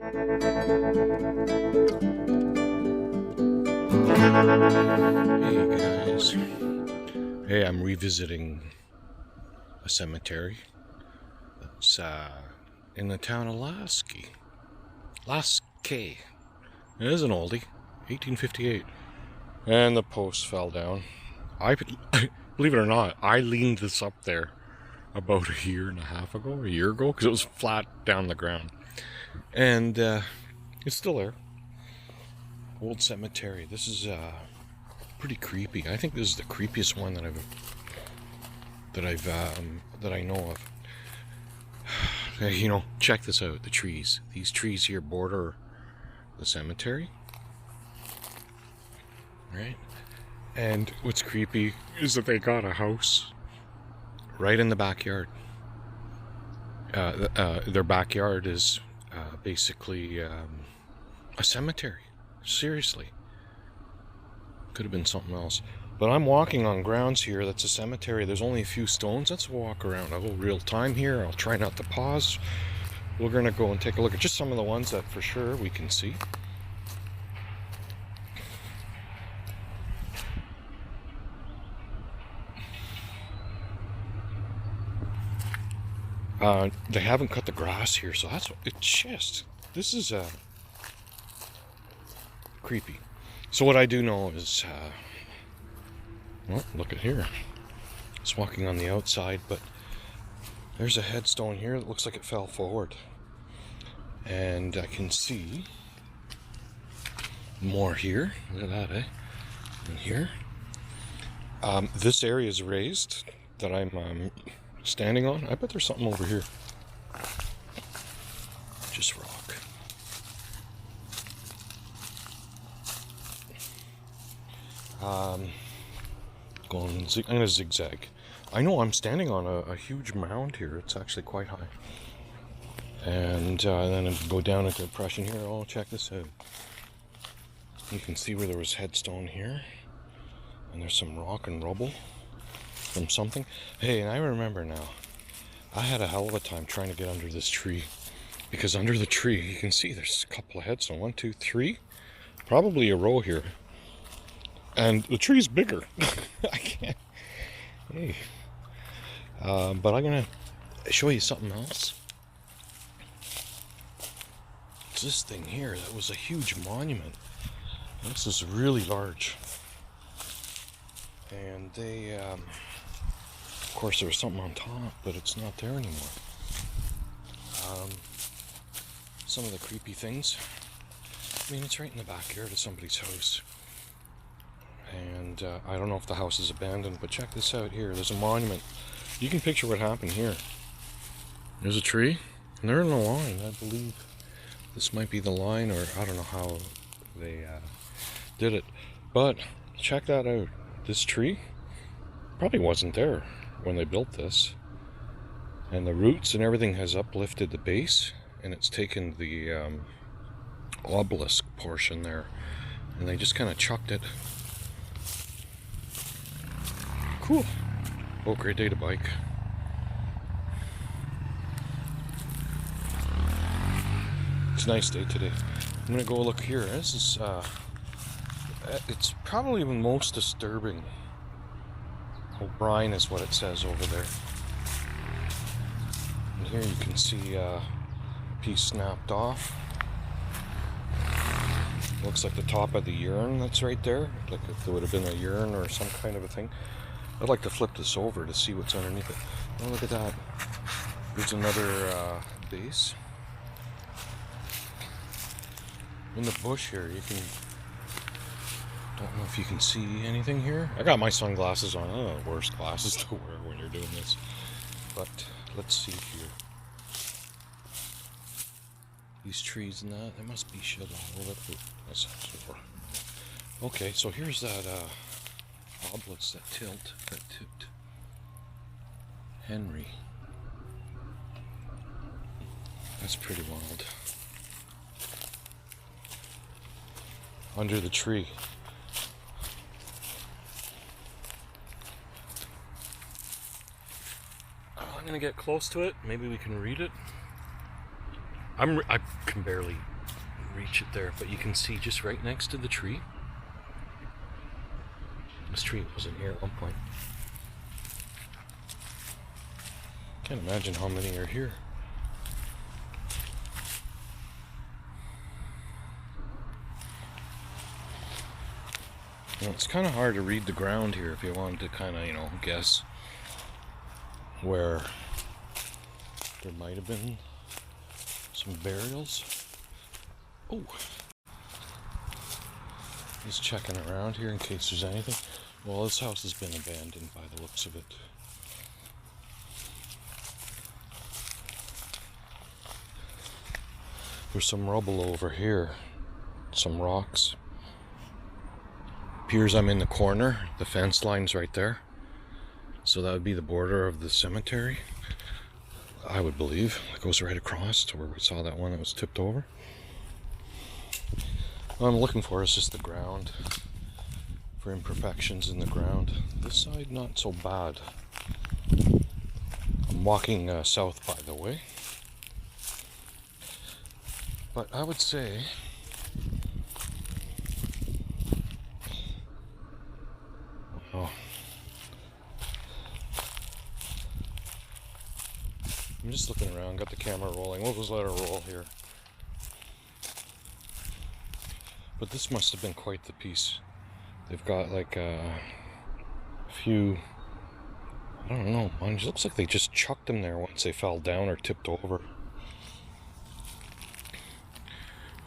Hey guys. Hey, I'm revisiting a cemetery that's in the town of Lasky. Lasky. It is an oldie. 1858. And the post fell down. Believe it or not, I leaned this up there about a year ago, because it was flat down the ground. And it's still there. Old cemetery. This is pretty creepy. I think this is the creepiest one that I know of. You know, check this out. The trees. These trees here border the cemetery, right? And what's creepy is that they got a house right in the backyard. Their backyard is basically a cemetery. Seriously. Could have been something else. But I'm walking on grounds here that's a cemetery. There's only a few stones. Let's walk around. I'll go real time here. I'll try not to pause. We're going to go and take a look at just some of the ones that for sure we can see. They haven't cut the grass here, so that's what it's just. This is creepy. So what I do know is, well, look at here. It's walking on the outside, but there's a headstone here that looks like it fell forward. And I can see more here. Look at that, eh? And here. This area is raised that I'm standing on. I bet there's something over here. Just rock. I'm gonna zigzag. I know I'm standing on a huge mound here. It's actually quite high. And then I go down into the depression here. Oh, check this out. You can see where there was headstone here. And there's some rock and rubble from something. Hey, and I remember now. I had a hell of a time trying to get under this tree. Because under the tree, you can see there's a couple of headstones. 1, 2, 3. Probably a row here. And the tree's bigger. I can't. Hey. But I'm going to show you something else. It's this thing here that was a huge monument. This is really large. And they, of course, there was something on top, but it's not there anymore. Some of the creepy things. I mean, it's right in the backyard of somebody's house. And I don't know if the house is abandoned, but check this out here. There's a monument. You can picture what happened here. There's a tree, and they're in a line. I believe this might be the line, or I don't know how they did it. But check that out. This tree probably wasn't there when they built this. And the roots and everything has uplifted the base, and it's taken the obelisk portion there, and they just kind of chucked it. Cool. Oh, great day to bike. It's a nice day today. I'm gonna go look here. This is it's probably the most disturbing. O'Brien is what it says over there. And here you can see a piece snapped off. Looks like the top of the urn that's right there. Like if there would have been a urn or some kind of a thing. I'd like to flip this over to see what's underneath it. Oh, look at that. There's another base. In the bush here, you can... Don't know if you can see anything here. I got my sunglasses on. I don't know the worst glasses to wear when you're doing this. But let's see here. These trees and that, they must be shit all over the place. Okay, so here's that obelisk that tipped. Henry. That's pretty wild. Under the tree. I'm gonna get close to it. Maybe we can read it. I can barely reach it there, but you can see just right next to the tree. This tree wasn't here at one point. Can't imagine how many are here. Well, it's kind of hard to read the ground here if you wanted to kind of, you know, guess where there might have been some burials. Oh, just checking around here in case there's anything. Well, this house has been abandoned by the looks of it. There's some rubble over here, some rocks. Appears I'm in the corner. The fence line's right there. So that would be the border of the cemetery, I would believe. It goes right across to where we saw that one that was tipped over. What I'm looking for is just the ground, for imperfections in the ground. This side, not so bad. I'm walking south, by the way. But I would say I'm just looking around, got the camera rolling. We'll just let her roll here. But this must have been quite the piece. They've got like a few, I don't know, it looks like they just chucked them there once they fell down or tipped over.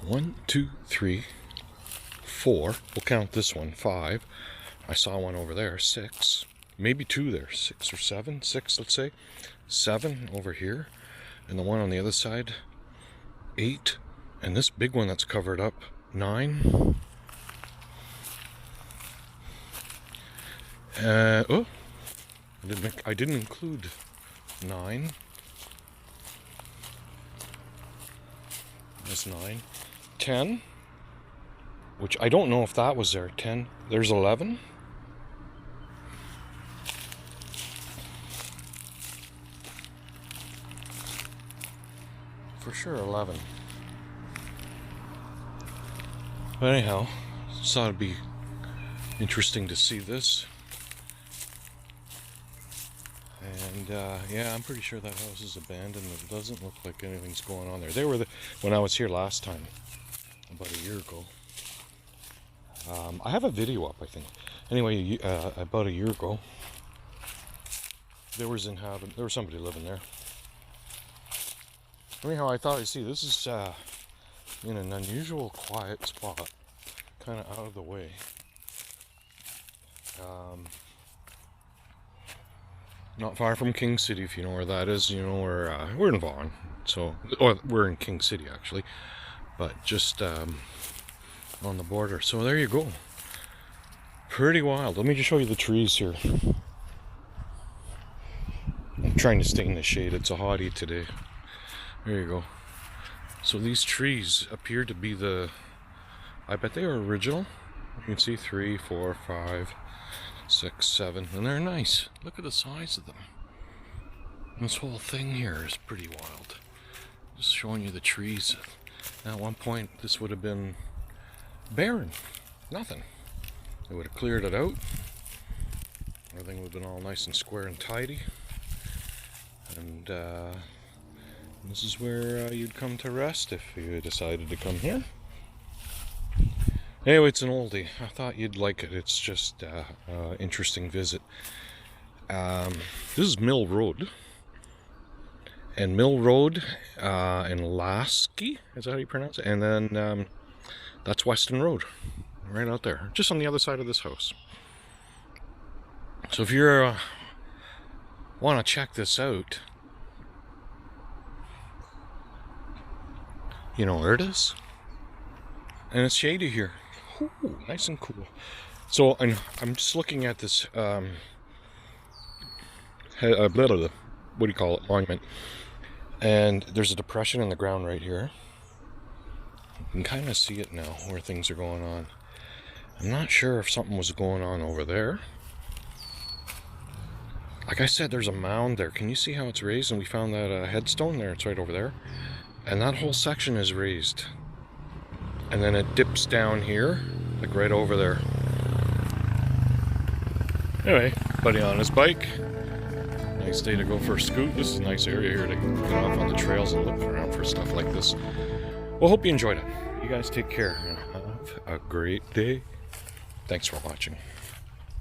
1, 2, 3, 4. We'll count this one. 5. I saw one over there. 6. Maybe 2 there. 6 or 7. 6, let's say. 7 over here. And the one on the other side. 8. And this big one that's covered up. 9. Oh, I didn't include 9. That's 9. 10, which I don't know if that was there. 10. There's 11. For sure 11. But anyhow, thought it'd be interesting to see this. And yeah, I'm pretty sure that house is abandoned. It doesn't look like anything's going on there. They were when I was here last time, about a year ago. I have a video up, I think. Anyway, about a year ago, there was somebody living there. Anyhow, I thought, see, this is in an unusual quiet spot, kind of out of the way. Not far from King City, if you know where that is. You know where we're in Vaughan, so we're in King City actually, but just on the border. So there you go. Pretty wild. Let me just show you the trees here. I'm trying to stay in the shade. It's a hottie today. There you go. So these trees appear to be I bet they are original. You can see 3, 4, 5, 6, 7, and they're nice. Look at the size of them. This whole thing here is pretty wild. Just showing you the trees. Now, at one point, this would have been barren. Nothing. They would have cleared it out. Everything would have been all nice and square and tidy. And this is where you'd come to rest if you decided to come here. Anyway, it's an oldie. I thought you'd like it. It's just an interesting visit. This is Mill Road. And Mill Road in Lasky, is that how you pronounce it? And then that's Weston Road, right out there, just on the other side of this house. So if you want to check this out, you know where it is. And it's shady here. Ooh, nice and cool. So I'm just looking at this what do you call it, monument, and there's a depression in the ground right here. You can kind of see it now where things are going on. I'm not sure if something was going on over there. Like I said, there's a mound there. Can you see how it's raised? And we found that headstone there. It's right over there, and that whole section is raised. And then it dips down here, like right over there. Anyway, buddy on his bike. Nice day to go for a scoot. This is a nice area here to get off on the trails and look around for stuff like this. Well, hope you enjoyed it. You guys take care and have a great day. Thanks for watching.